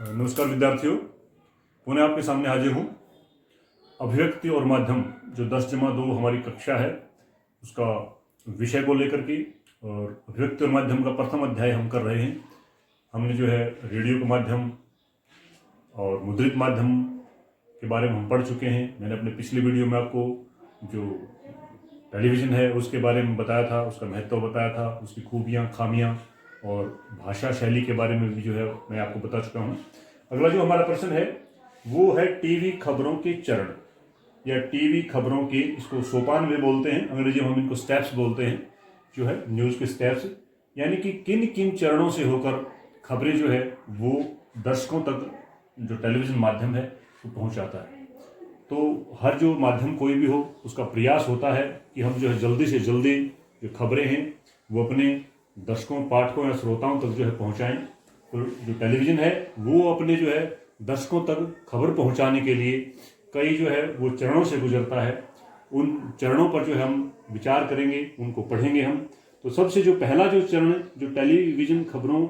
नमस्कार विद्यार्थियों, पुनः आपके सामने हाजिर हूँ। अभिव्यक्ति और माध्यम जो 10-2 हमारी कक्षा है उसका विषय को लेकर के, और अभिव्यक्ति और माध्यम का प्रथम अध्याय हम कर रहे हैं। हमने जो है रेडियो का माध्यम और मुद्रित माध्यम के बारे में हम पढ़ चुके हैं। मैंने अपने पिछले वीडियो में आपको जो टेलीविज़न है उसके बारे में बताया था, उसका महत्व बताया था, उसकी खूबियाँ खामियाँ और भाषा शैली के बारे में भी जो है मैं आपको बता चुका हूँ। अगला जो हमारा प्रश्न है वो है टीवी खबरों के चरण या टीवी खबरों के, इसको सोपान भी बोलते हैं, अंग्रेजी में हम इनको स्टेप्स बोलते हैं, जो है न्यूज़ के स्टेप्स, यानी कि किन किन चरणों से होकर खबरें जो है वो दर्शकों तक जो टेलीविज़न माध्यम है वो पहुँचाता है। तो हर जो माध्यम कोई भी हो उसका प्रयास होता है कि हम जो है जल्दी से जल्दी जो खबरें हैं वो अपने दर्शकों, पाठकों या श्रोताओं तक जो है पहुंचाएं। तो जो टेलीविज़न है वो अपने जो है दर्शकों तक खबर पहुंचाने के लिए कई जो है वो चरणों से गुजरता है। उन चरणों पर जो है हम विचार करेंगे, उनको पढ़ेंगे हम। तो सबसे जो पहला जो चरण जो टेलीविज़न खबरों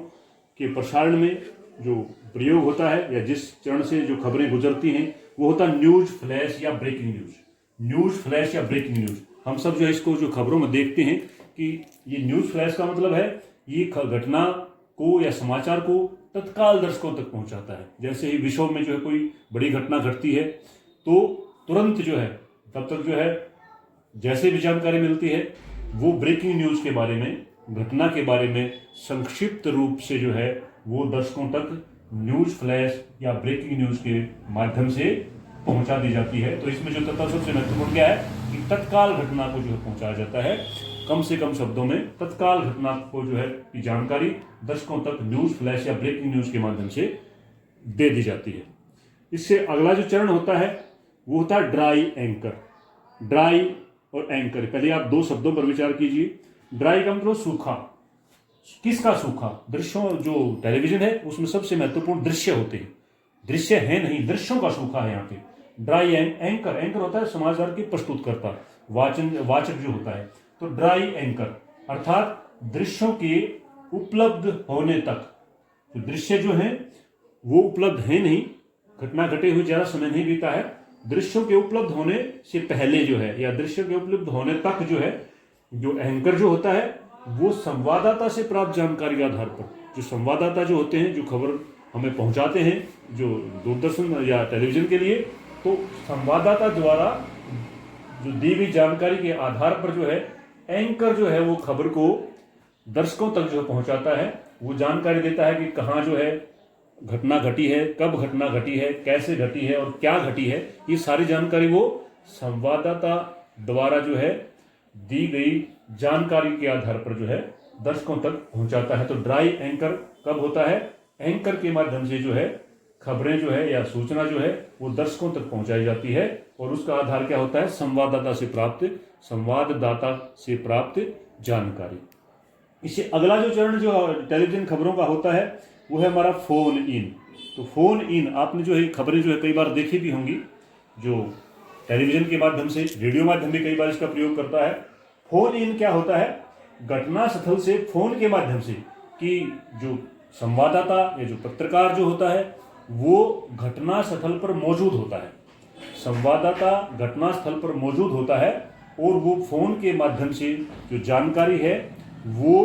के प्रसारण में जो प्रयोग होता है या जिस चरण से जो खबरें गुजरती हैं वो होता है न्यूज़ फ्लैश या ब्रेकिंग न्यूज़। न्यूज़ फ्लैश या ब्रेकिंग न्यूज़, हम सब जो है इसको जो खबरों में देखते हैं कि ये न्यूज़ फ्लैश का मतलब है ये घटना को या समाचार को तत्काल दर्शकों तक पहुंचाता है। जैसे ही विश्व में जो है कोई बड़ी घटना घटती है तो तुरंत जो है तब तक जो है जैसे भी जानकारी मिलती है वो ब्रेकिंग न्यूज़ के बारे में, घटना के बारे में संक्षिप्त रूप से जो है वो दर्शकों तक न्यूज़ फ्लैश या ब्रेकिंग न्यूज़ के माध्यम से पहुंचा दी जाती है। तो इसमें जो तत्व सबसे महत्वपूर्ण क्या है कि तत्काल घटना को जो है पहुंचाया जाता है, कम से कम शब्दों में तत्काल घटना को जो है की जानकारी दर्शकों तक न्यूज़ फ्लैश या ब्रेकिंग न्यूज़ के माध्यम से दे दी जाती है। इससे अगला जो चरण होता है वो होता है ड्राई एंकर। ड्राई और एंकर, पहले आप दो शब्दों पर विचार कीजिए। ड्राई का मतलब सूखा। किसका सूखा? दृश्यों, जो टेलीविजन है उसमें सबसे महत्वपूर्ण दृश्य होते हैं, दृश्य है नहीं, दृश्यों का सूखा है यहाँ पे। ड्राई एंकर, एंकर होता है समाचार की प्रस्तुतकर्ता, वाचक जो होता है। तो ड्राई एंकर अर्थात दृश्यों के उपलब्ध होने तक, तो दृश्य जो है वो उपलब्ध है नहीं, घटना घटे हुए ज्यादा समय नहीं बीता है, दृश्यों के उपलब्ध होने से पहले जो है या दृश्य के उपलब्ध होने तक जो है जो एंकर जो होता है वो संवाददाता से प्राप्त जानकारी के आधार पर, जो संवाददाता जो होते हैं जो खबर हमें पहुंचाते हैं जो दूरदर्शन या टेलीविजन के लिए, तो संवाददाता द्वारा जो दी गई जानकारी के आधार पर जो है एंकर जो है वो खबर को दर्शकों तक जो पहुंचाता है। वो जानकारी देता है कि कहाँ जो है घटना घटी है, कब घटना घटी है, कैसे घटी है और क्या घटी है। ये सारी जानकारी वो संवाददाता द्वारा जो है दी गई जानकारी के आधार पर जो है दर्शकों तक पहुंचाता है। तो ड्राई एंकर कब होता है? एंकर के माध्यम से जो है खबरें जो है या सूचना जो है वो दर्शकों तक पहुंचाई जाती है, और उसका आधार क्या होता है? संवाददाता से प्राप्त जानकारी। इससे अगला जो चरण जो टेलीविजन खबरों का होता है वो है हमारा फोन इन। तो फोन इन, आपने जो है खबरें जो है कई बार देखी भी होंगी, जो टेलीविजन के माध्यम से, रेडियो माध्यम भी कई बार इसका प्रयोग करता है। फोन इन क्या होता है? घटना स्थल से फोन के माध्यम से कि जो संवाददाता या जो पत्रकार जो होता है वो घटना स्थल पर मौजूद होता है, संवाददाता घटना स्थल पर मौजूद होता है और वो फोन के माध्यम से जो जानकारी है वो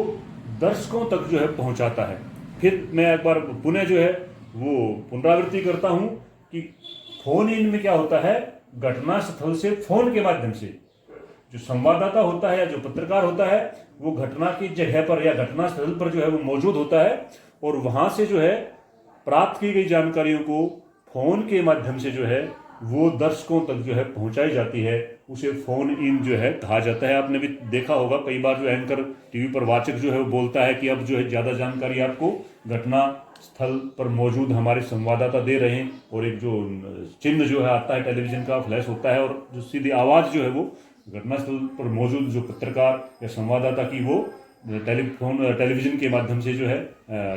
दर्शकों तक जो है पहुंचाता है। फिर मैं एक बार पुनः जो है वो पुनरावृत्ति करता हूं कि फोन इन में क्या होता है? घटना स्थल से फोन के माध्यम से जो संवाददाता होता है या जो पत्रकार होता है वो घटना की जगह पर या घटना स्थल पर जो है वो मौजूद होता है, और वहां से जो है प्राप्त की गई जानकारियों को फोन के माध्यम से जो है वो दर्शकों तक जो है पहुंचाई जाती है। उसे फोन इन जो है कहा जाता है। आपने भी देखा होगा कई बार जो एंकर टीवी पर वाचक जो है वो बोलता है कि अब जो है ज्यादा जानकारी आपको घटना स्थल पर मौजूद हमारे संवाददाता दे रहे हैं, और एक जो चिन्ह जो है आता है टेलीविजन का, फ्लैश होता है, और जो सीधी आवाज जो है वो घटनास्थल पर मौजूद जो पत्रकार या संवाददाता की वो टेलीविजन के माध्यम से जो है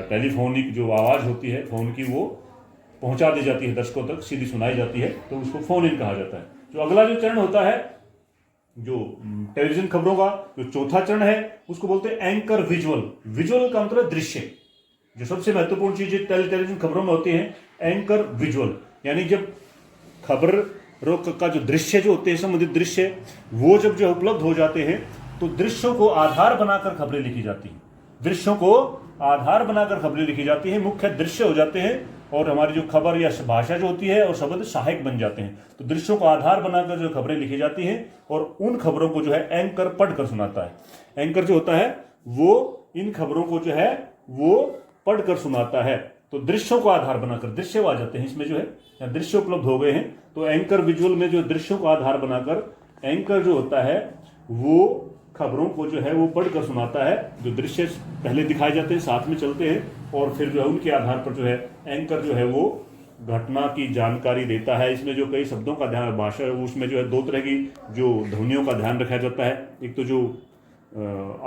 टेलीफोनिक जो आवाज़ होती है फोन की वो पहुंचा दी जाती है, दर्शकों तक सीधी सुनाई जाती है, तो उसको फोन इन कहा जाता है। जो अगला जो चरण होता है जो टेलीविजन खबरों का जो चौथा चरण है उसको बोलते हैं एंकर विजुअल। विजुअल का मतलब दृश्य, जो सबसे महत्वपूर्ण चीज टेलीविजन खबरों में होती है, एंकर विजुअल, यानी जब खबरों का जो दृश्य जो होते हैं, संबंधित दृश्य, वो जब जो उपलब्ध हो जाते हैं तो दृश्यों को आधार बनाकर खबरें लिखी जाती हैं। दृश्यों को आधार बनाकर खबरें लिखी जाती हैं, मुख्य दृश्य हो जाते हैं और हमारी जो खबर या भाषा जो होती है और शब्द सहायक बन जाते हैं। तो दृश्यों को आधार बनाकर जो खबरें लिखी जाती हैं और उन खबरों को जो है एंकर पढ़कर सुनाता है। एंकर जो होता है वो इन खबरों को जो है वो पढ़कर सुनाता है। तो दृश्यों को आधार बनाकर, दृश्य आ जाते हैं इसमें जो है, दृश्य उपलब्ध हो गए हैं। तो एंकर विजुअल में जो दृश्यों को आधार बनाकर एंकर जो होता है वो खबरों को जो है वो पढ़कर सुनाता है। जो दृश्य पहले दिखाए जाते हैं, साथ में चलते हैं और फिर जो है उनके आधार पर जो है एंकर जो है वो घटना की जानकारी देता है। इसमें जो कई शब्दों का ध्यान, भाषा, उसमें जो है दो तरह की जो ध्वनियों का ध्यान रखा जाता है। एक तो जो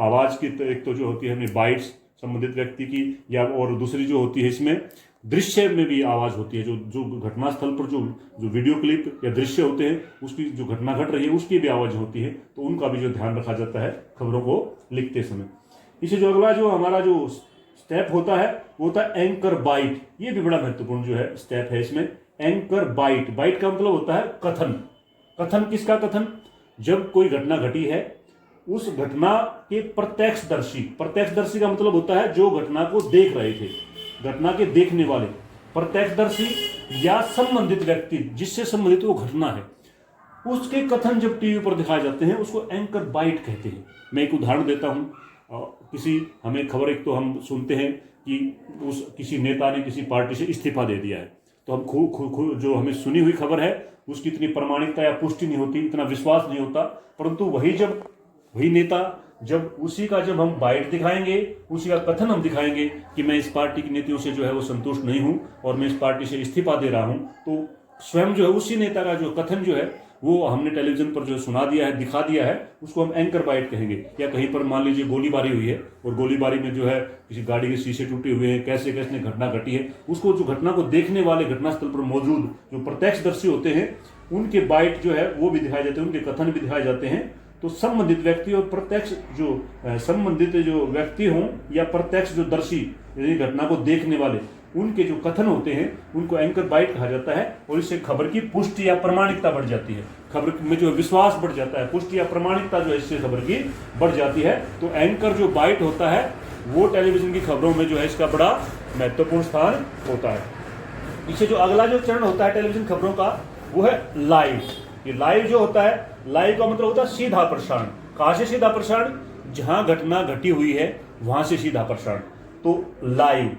आवाज की, एक तो जो होती है अपनी बाइट्स संबंधित व्यक्ति की, या और दूसरी जो होती है इसमें दृश्य में भी आवाज होती है। जो घटनास्थल पर जो वीडियो क्लिप या दृश्य होते हैं, उसकी जो घटना घट रही है उसकी भी आवाज होती है, तो उनका भी जो ध्यान रखा जाता है खबरों को लिखते समय। इसे जो अगला जो हमारा जो स्टेप होता है वो होता है एंकर बाइट। ये भी बड़ा महत्वपूर्ण जो है स्टेप है इसमें, एंकर बाइट। बाइट का मतलब होता है कथन। कथन किसका कथन? जब कोई घटना घटी है उस घटना के प्रत्यक्षदर्शी, प्रत्यक्षदर्शी का मतलब होता है जो घटना को देख रहे थे, घटना के देखने वाले, प्रत्यक्षदर्शी या संबंधित व्यक्ति जिससे संबंधित वो घटना है, उसके कथन जब टीवी पर दिखाए जाते हैं उसको एंकर बाइट कहते हैं। मैं एक उदाहरण देता हूं। किसी हमें खबर, एक तो हम सुनते हैं कि उस किसी नेता ने किसी पार्टी से इस्तीफा दे दिया है, तो हम जो हमें सुनी हुई खबर है उसकी इतनी प्रमाणिकता या पुष्टि नहीं होती, इतना विश्वास नहीं होता। परंतु वही नेता जब उसी का जब हम बाइट दिखाएंगे, उसी का कथन हम दिखाएंगे कि मैं इस पार्टी की नीतियों से जो है वो संतुष्ट नहीं हूं और मैं इस पार्टी से इस्तीफा दे रहा हूं, तो स्वयं जो है उसी नेता का जो कथन जो है वो हमने टेलीविजन पर जो सुना दिया है, दिखा दिया है, उसको हम एंकर बाइट कहेंगे। या कहीं पर मान लीजिए गोलीबारी हुई है और गोलीबारी में जो है किसी गाड़ी के शीशे टूटे हुए हैं, कैसे कैसे घटना घटी है, उसको जो घटना को देखने वाले, घटनास्थल पर मौजूद जो प्रत्यक्षदर्शी होते हैं उनके बाइट जो है वो भी दिखाए जाते हैं, उनके कथन भी दिखाए जाते हैं। तो संबंधित व्यक्ति और प्रत्यक्ष जो संबंधित जो व्यक्ति हों या प्रत्यक्ष जो दर्शी यानी घटना को देखने वाले, उनके जो कथन होते हैं उनको एंकर बाइट कहा जाता है। और इससे खबर की पुष्टि या प्रमाणिकता बढ़ जाती है, खबर में जो विश्वास बढ़ जाता है, पुष्टि या प्रमाणिकता जो है इससे खबर की बढ़ जाती है। तो एंकर जो बाइट होता है वो टेलीविजन की खबरों में जो है इसका बड़ा महत्वपूर्ण स्थान होता है। इससे जो अगला जो चरण होता है टेलीविजन खबरों का वो है लाइव। ये लाइव जो होता है, लाइव का मतलब होता है सीधा प्रसारण। कहां से सीधा प्रसारण? जहां घटना घटी हुई है वहां से सीधा प्रसारण। तो लाइव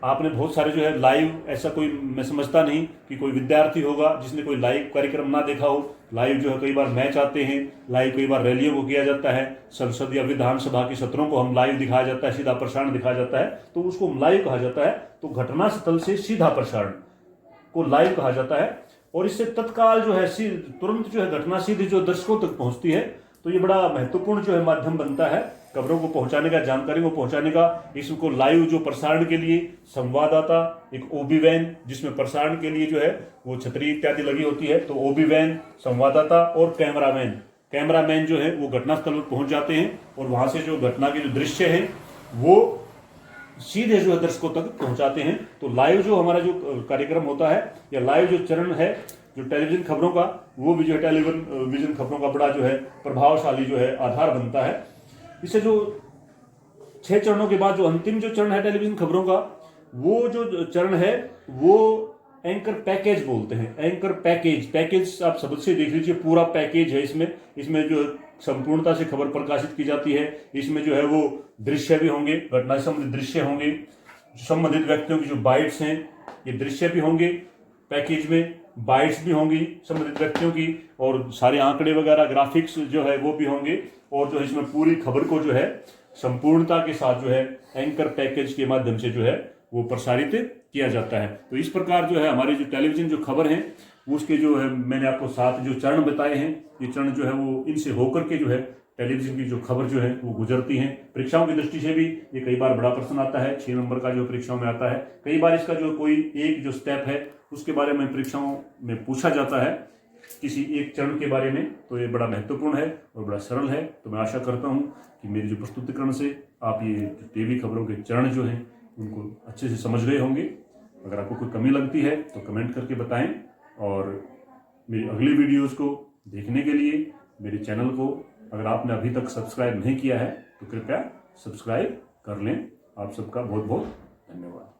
आपने बहुत सारे जो है लाइव, ऐसा कोई मैं समझता नहीं कि कोई विद्यार्थी होगा जिसने कोई लाइव कार्यक्रम ना देखा हो। लाइव जो है कई बार मैच आते हैं, लाइव कई बार रैलियों को किया जाता है, संसद या विधानसभा के सत्रों को हम लाइव दिखाया जाता है, सीधा प्रसारण दिखाया जाता है, तो उसको लाइव कहा जाता है। तो घटना स्थल से सीधा प्रसारण को लाइव कहा जाता है। और इससे तत्काल जो है तुरंत जो है घटना सीधी जो दर्शकों तक पहुंचती है। तो ये बड़ा महत्वपूर्ण जो है माध्यम बनता है खबरों को पहुंचाने का, जानकारी को पहुंचाने का। इसको लाइव जो प्रसारण के लिए संवाददाता, एक ओबी वैन जिसमें प्रसारण के लिए जो है वो छतरी इत्यादि लगी होती है, तो ओबी वैन, संवाददाता और कैमरामैन जो है वो घटनास्थल पर पहुंच जाते हैं और वहां से जो घटना के जो दृश्य है वो सीधे जो है दर्शकों तक पहुंचाते हैं। तो लाइव जो हमारा जो कार्यक्रम होता है या लाइव जो चरण है जो टेलीविजन खबरों का, वो भी जो है टेलीविजन खबरों का बड़ा जो है प्रभावशाली जो है आधार बनता है। इससे जो 6 चरणों के बाद जो अंतिम जो चरण है टेलीविजन खबरों का, वो जो चरण है वो एंकर पैकेज बोलते हैं। एंकर पैकेज आप सबसे से देख लीजिए, पूरा पैकेज है इसमें जो संपूर्णता से खबर प्रकाशित की जाती है। इसमें जो है वो दृश्य भी होंगे, घटना से संबंधित दृश्य होंगे, संबंधित व्यक्तियों की जो बाइट्स हैं ये दृश्य भी होंगे पैकेज में, बाइट्स भी होंगी संबंधित व्यक्तियों की, और सारे आंकड़े वगैरह ग्राफिक्स जो है वो भी होंगे। और जो इसमें पूरी खबर को जो है संपूर्णता के साथ जो है एंकर पैकेज के माध्यम से जो है वो प्रसारित किया जाता है। तो इस प्रकार जो है हमारी जो टेलीविजन जो खबर है उसके जो है मैंने आपको 7 जो चरण बताए हैं, ये चरण जो है वो इनसे होकर के जो है टेलीविजन की जो खबर जो है वो गुजरती हैं। परीक्षाओं की दृष्टि से भी ये कई बार बड़ा प्रश्न आता है, 6 नंबर का जो परीक्षाओं में आता है। कई बार इसका जो कोई एक जो स्टेप है उसके बारे में परीक्षाओं में पूछा जाता है, किसी एक चरण के बारे में। तो ये बड़ा महत्वपूर्ण है और बड़ा सरल है। तो मैं आशा करता हूँ कि मेरी जो प्रस्तुतिकरण से आप ये टीवी खबरों के चरण जो हैं उनको अच्छे से समझ गए होंगे। अगर आपको कोई कमी लगती है तो कमेंट करके बताएं, और मेरी अगली वीडियोज़ को देखने के लिए मेरे चैनल को अगर आपने अभी तक सब्सक्राइब नहीं किया है तो कृपया सब्सक्राइब कर लें। आप सबका बहुत बहुत धन्यवाद।